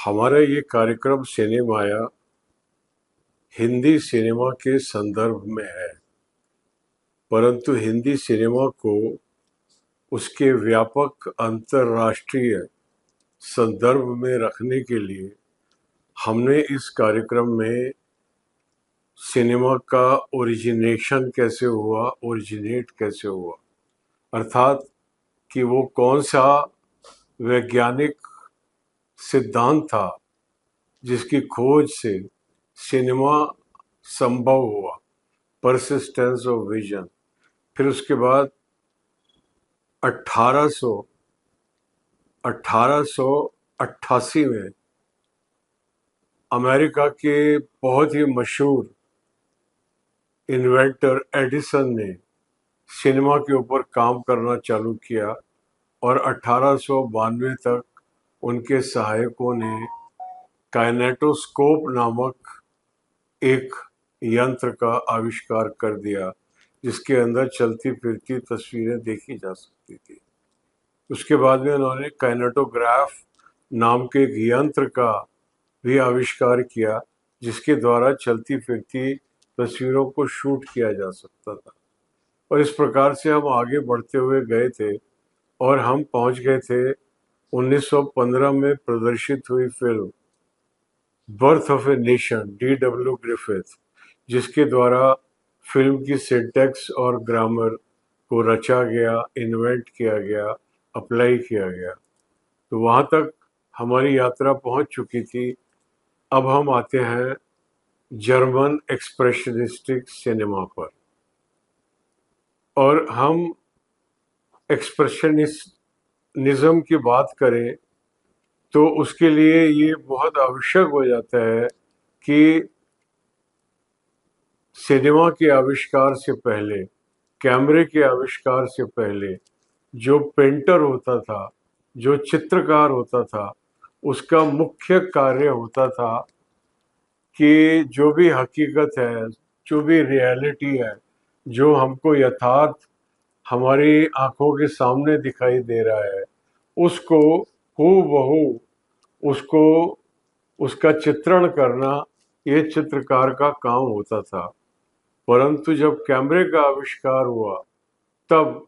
हमारा ये कार्यक्रम सिनेमाया हिंदी सिनेमा के संदर्भ में है, परंतु हिंदी सिनेमा को उसके व्यापक अंतर्राष्ट्रीय संदर्भ में रखने के लिए हमने इस कार्यक्रम में सिनेमा का ओरिजिनेशन कैसे हुआ, ओरिजिनेट कैसे हुआ, अर्थात कि वो कौन सा वैज्ञानिक सिद्धांत था जिसकी खोज से सिनेमा संभव हुआ, परसिस्टेंस ऑफ विजन। फिर उसके बाद 1888 में अमेरिका के बहुत ही मशहूर इन्वेंटर एडिसन ने सिनेमा के ऊपर काम करना चालू किया और 1892 तक उनके सहायकों ने काइनेटोस्कोप नामक एक यंत्र का आविष्कार कर दिया जिसके अंदर चलती फिरती तस्वीरें देखी जा सकती थी। उसके बाद में उन्होंने काइनेटोग्राफ नाम के एक यंत्र का भी आविष्कार किया जिसके द्वारा चलती फिरती तस्वीरों को शूट किया जा सकता था। और इस प्रकार से हम आगे बढ़ते हुए गए थे और हम पहुंच गए थे 1915 में प्रदर्शित हुई film birth of a nation, D.W. Griffith, जिसके द्वारा फिल्म की सिंटैक्स और ग्रामर को रचा गया, इन्वेंट किया गया, अप्लाई किया गया। तो वहाँ तक हमारी यात्रा पहुँच चुकी थी। अब हम आते हैं जर्मन एक्सप्रेशनिस्टिक सिनेमा पर, और हम एक्सप्रेशनिज्म की बात करें तो उसके लिए ये बहुत आवश्यक हो जाता है कि सिनेमा के आविष्कार से पहले, कैमरे के आविष्कार से पहले जो पेंटर होता था, जो चित्रकार होता था, उसका मुख्य कार्य होता था कि जो भी हकीकत है, जो भी रियलिटी है, जो हमको यथार्थ हमारी आंखों के सामने दिखाई दे रहा है, उसको हूबहू उसको उसका चित्रण करना ये चित्रकार का काम होता था। परंतु जब कैमरे का आविष्कार हुआ तब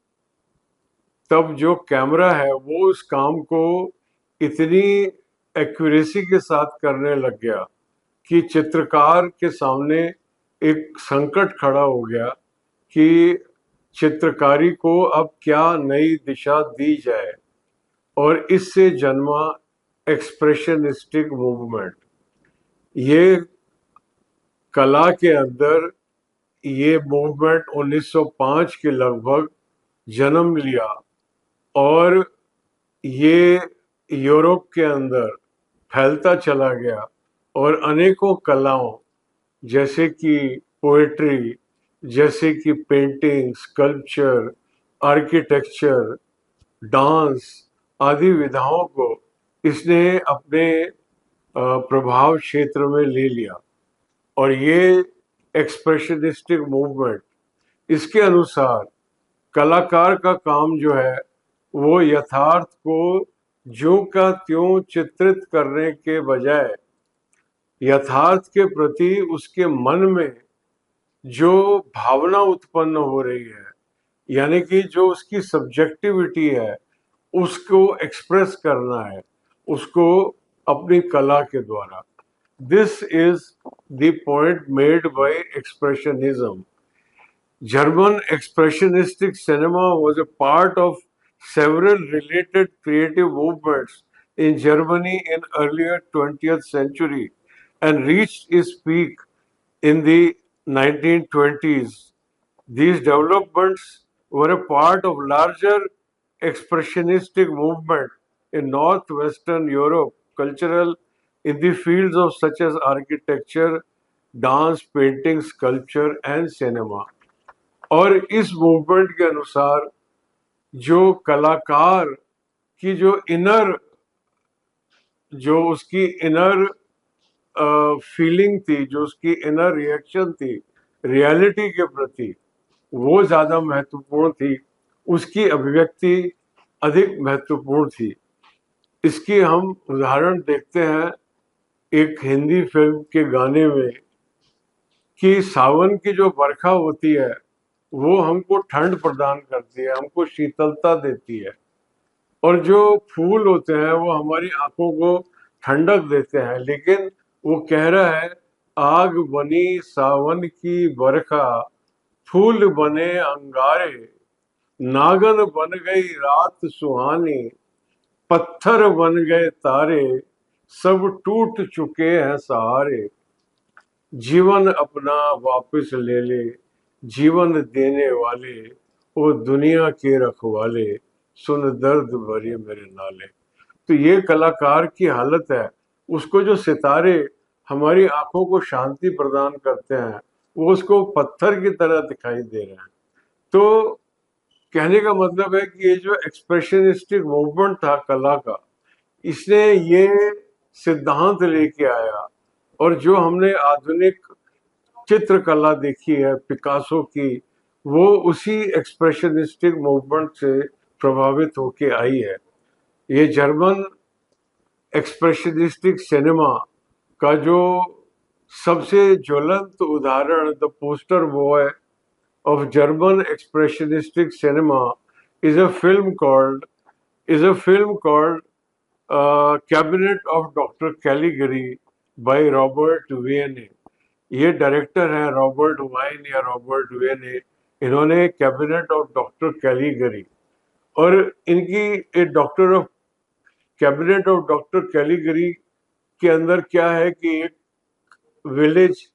तब जो कैमरा है वो उस काम को इतनी एक्यूरेसी के साथ करने लग गया कि चित्रकार के सामने एक संकट खड़ा हो गया कि चित्रकारी को अब क्या नई दिशा दी जाए। और इससे जन्मा एक्सप्रेशनिस्टिक मूवमेंट। ये कला के अंदर ये मूवमेंट 1905 के लगभग जन्म लिया और ये यूरोप के अंदर फैलता चला गया और अनेकों कलाओं जैसे कि पोएट्री, जैसे कि पेंटिंग, स्कल्पचर, आर्किटेक्चर, डांस आदि विधाओं को इसने अपने प्रभाव क्षेत्र में ले लिया। और ये एक्सप्रेशनिस्टिक मूवमेंट, इसके अनुसार कलाकार का काम जो है वो यथार्थ को ज्यों का त्यों चित्रित करने के बजाय यथार्थ के प्रति उसके मन में जो भावना उत्पन्न हो रही है, यानी कि जो उसकी सब्जेक्टिविटी है, उसको एक्सप्रेस करना है, उसको अपनी कला के द्वारा। This is the point made by expressionism. German expressionistic cinema was a part of several related creative movements in Germany in earlier 20th century and reached its peak in the 1920s. These developments were a part of larger expressionistic movement in northwestern Europe, cultural in the fields of such as architecture, dance, painting, sculpture and cinema. और इस movement के अनुसार जो कलाकार की जो उसकी inner feeling थी, जो उसकी इनर रिएक्शन थी रियलिटी के प्रति, वो ज़्यादा महत्वपूर्ण थी, उसकी अभिव्यक्ति अधिक महत्वपूर्ण थी। इसकी हम उदाहरण देखते हैं एक हिंदी फिल्म के गाने में कि सावन की जो बरखा होती है वो हमको ठंड प्रदान करती है, हमको शीतलता देती है, और जो फूल होते हैं वो हमारी आंखों को ठंडक देते हैं। लेकिन वो कह रहा है, आग बनी सावन की बरखा, फूल बने अंगारे, नागन बन गई रात सुहानी, पत्थर बन गए तारे, सब टूट चुके हैं सहारे, जीवन अपना वापस ले ले, जीवन देने वाले, ओ दुनिया के रखवाले, सुन दर्द भरे मेरे नाले। तो ये कलाकार की हालत है। उसको जो सितारे हमारी आंखों को शांति प्रदान करते हैं वो उसको पत्थर की तरह दिखाई दे रहे हैं। तो कहने का मतलब है कि ये जो एक्सप्रेशनिस्टिक मूवमेंट था कला का, इसने ये सिद्धांत लेके आया, और जो हमने आधुनिक चित्रकला देखी है पिकासो की, वो उसी एक्सप्रेशनिस्टिक मूवमेंट से प्रभावित होके आई है। ये जर्मन एक्सप्रेशनिस्टिक सिनेमा का जो सबसे ज्वलंत उदाहरण, the poster boy of German expressionistic cinema is a film called Cabinet of Dr. Caligari by Robert Wiene। ये डायरेक्टर हैं रॉबर्ट वाइन या रॉबर्ट वेने। इन्होंने कैबिनेट ऑफ डॉक्टर कैलीगरी, और इनकी एक doctor of cabinet of doctor Caligari के अंदर क्या है कि एक विलेज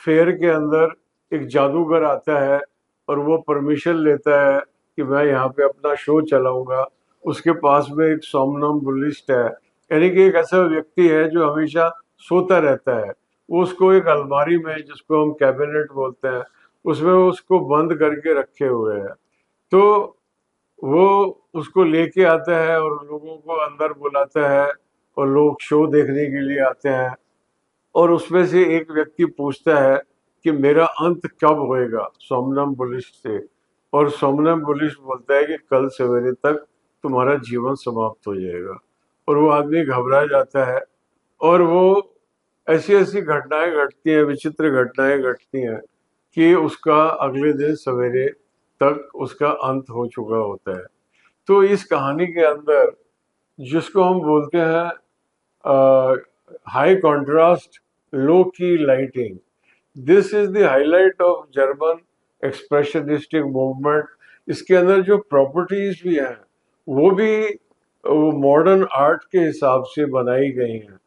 फेयर के अंदर एक जादूगर आता है और वो परमिशन लेता है कि मैं यहाँ पे अपना शो चलाऊंगा। उसके पास में एक सोमनम्बुलिस्ट है, यानी कि एक ऐसा व्यक्ति है जो हमेशा सोता रहता है। वो उसको एक अलमारी में, जिसको हम कैबिनेट बोलते हैं, उसमें उसको बंद करके रखे हुए हैं। तो वो उसको लेके आता है और लोगों को अंदर बुलाता है, और लोग शो देखने के लिए आते हैं। और उसमें से एक व्यक्ति पूछता है कि मेरा अंत कब होएगा, सोमनम्बुलिस्ट से। और सोमनम्बुलिस्ट बोलता है कि कल सवेरे तक तुम्हारा जीवन समाप्त हो जाएगा। और वो आदमी घबरा जाता है, और वो ऐसी ऐसी घटनाएं घटती हैं, विचित्र घटनाएं घटती हैं कि उसका अगले दिन सवेरे तक उसका अंत हो चुका होता है। तो इस कहानी के अंदर जिसको हम बोलते हैं हाई कॉन्ट्रास्ट लो की lighting, this is the highlight of German expressionistic movement. इसके अंदर जो प्रॉपर्टीज भी हैं वो भी मॉडर्न आर्ट के हिसाब से बनाई गई हैं।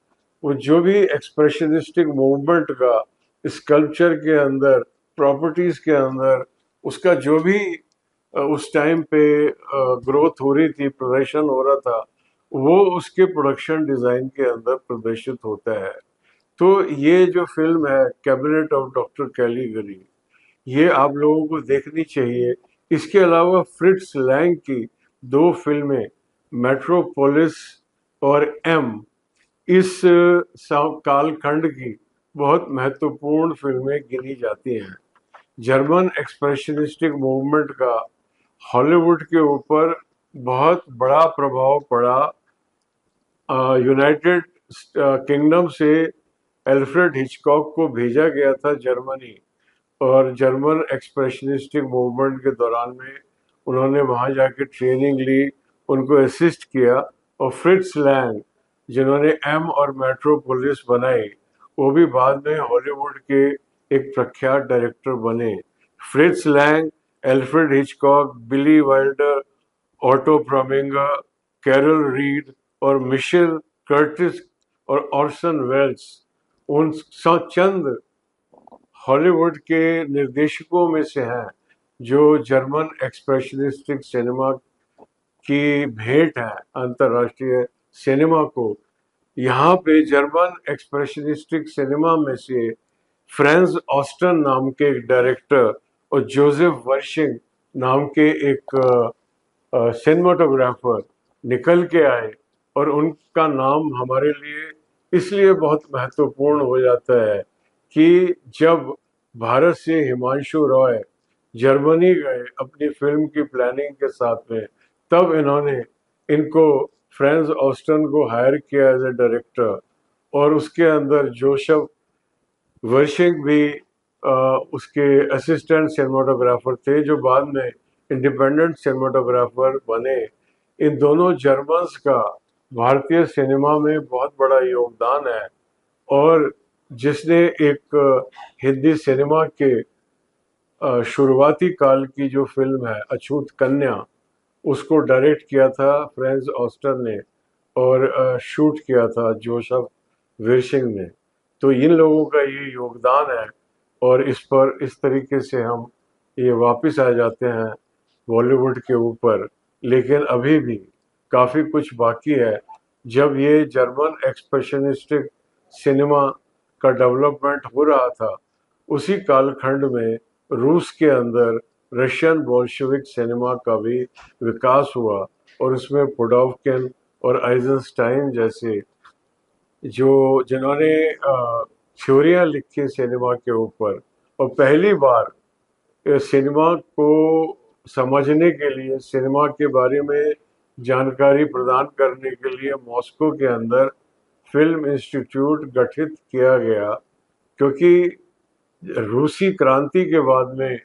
वो जो भी एक्सप्रेशनिस्टिक मूवमेंट का स्कल्पचर के अंदर, प्रॉपर्टीज के अंदर, उसका जो भी उस टाइम पे ग्रोथ हो रही थी, प्रदर्शन हो रहा था, वो उसके प्रोडक्शन डिजाइन के अंदर प्रदर्शित होता है। तो ये जो फिल्म है कैबिनेट ऑफ डॉक्टर कैलीगरी, ये आप लोगों को देखनी चाहिए। इसके अलावा फ्रिट्ज लैंग की दो फिल्में, मेट्रोपोलिस और एम, इस कालखंड की बहुत महत्वपूर्ण फिल्में गिनी जाती हैं। जर्मन एक्सप्रेशनिस्टिक मूवमेंट का हॉलीवुड के ऊपर बहुत बड़ा प्रभाव पड़ा। यूनाइटेड किंगडम से एल्फ्रेड हिचकॉक को भेजा गया था जर्मनी, और जर्मन एक्सप्रेशनिस्टिक मूवमेंट के दौरान में उन्होंने वहाँ जाके ट्रेनिंग ली, उनको असिस्ट किया। और फ्रिट्ज लैंग जिन्होंने एम और मेट्रोपोलिस बनाई, वो भी बाद में हॉलीवुड के एक प्रख्यात डायरेक्टर बने। फ्रिट्ज लैंग, एल्फ्रेड हिचकॉक, बिली वाइल्डर, ऑटो प्रमिंगा, कैरल रीड और मिशेल कर्टिस और ऑर्सन वेल्स उन चंद हॉलीवुड के निर्देशकों में से हैं जो जर्मन एक्सप्रेशनिस्टिक सिनेमा की भेंट है अंतर्राष्ट्रीय सिनेमा को। यहाँ पे जर्मन एक्सप्रेशनिस्टिक सिनेमा में से फ्रांज ऑस्टन नाम के एक डायरेक्टर और जोसेफ वर्शिंग नाम के एक सिनेमाटोग्राफर निकल के आए, और उनका नाम हमारे लिए इसलिए बहुत महत्वपूर्ण हो जाता है कि जब भारत से हिमांशु रॉय जर्मनी गए अपनी फिल्म की प्लानिंग के साथ में, तब इन्होंने इनको फ्रांज ऑस्टन को हायर किया एज ए डायरेक्टर, और उसके अंदर जोसेफ वर्शिंग भी उसके असिस्टेंट सिनेमाटोग्राफर थे, जो बाद में इंडिपेंडेंट सिनेमाटोग्राफर बने। इन दोनों जर्मन्स का भारतीय सिनेमा में बहुत बड़ा योगदान है, और जिसने एक हिंदी सिनेमा के शुरुआती काल की जो फिल्म है अछूत कन्या, उसको डायरेक्ट किया था फ्रेंज ऑस्टर ने, और शूट किया था जोसेफ विर्शिंग ने। तो इन लोगों का ये योगदान है, और इस पर इस तरीके से हम ये वापस आ जाते हैं बॉलीवुड के ऊपर। लेकिन अभी भी काफ़ी कुछ बाकी है। जब ये जर्मन एक्सप्रेशनिस्टिक सिनेमा का डेवलपमेंट हो रहा था, उसी कालखंड में रूस के अंदर रशियन बोल्शेविक सिनेमा का भी विकास हुआ, और उसमें पुडोवकिन और आइजनस्टाइन जैसे जो जिन्होंने थ्योरियाँ लिखी सिनेमा के ऊपर, और पहली बार सिनेमा को समझने के लिए, सिनेमा के बारे में जानकारी प्रदान करने के लिए मॉस्को के अंदर फिल्म इंस्टीट्यूट गठित किया गया। क्योंकि रूसी क्रांति के बाद में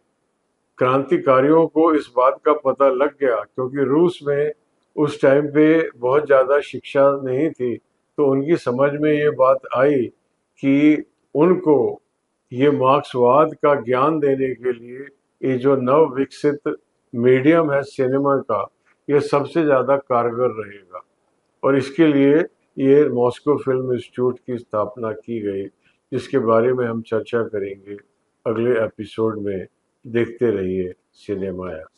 क्रांतिकारियों को इस बात का पता लग गया, क्योंकि रूस में उस टाइम पे बहुत ज़्यादा शिक्षा नहीं थी, तो उनकी समझ में ये बात आई कि उनको ये मार्क्सवाद का ज्ञान देने के लिए ये जो नव विकसित मीडियम है सिनेमा का, ये सबसे ज़्यादा कारगर रहेगा। और इसके लिए ये मॉस्को फिल्म इंस्टीट्यूट की स्थापना की गई, जिसके बारे में हम चर्चा करेंगे अगले एपिसोड में। देखते रहिए सिनेमाया।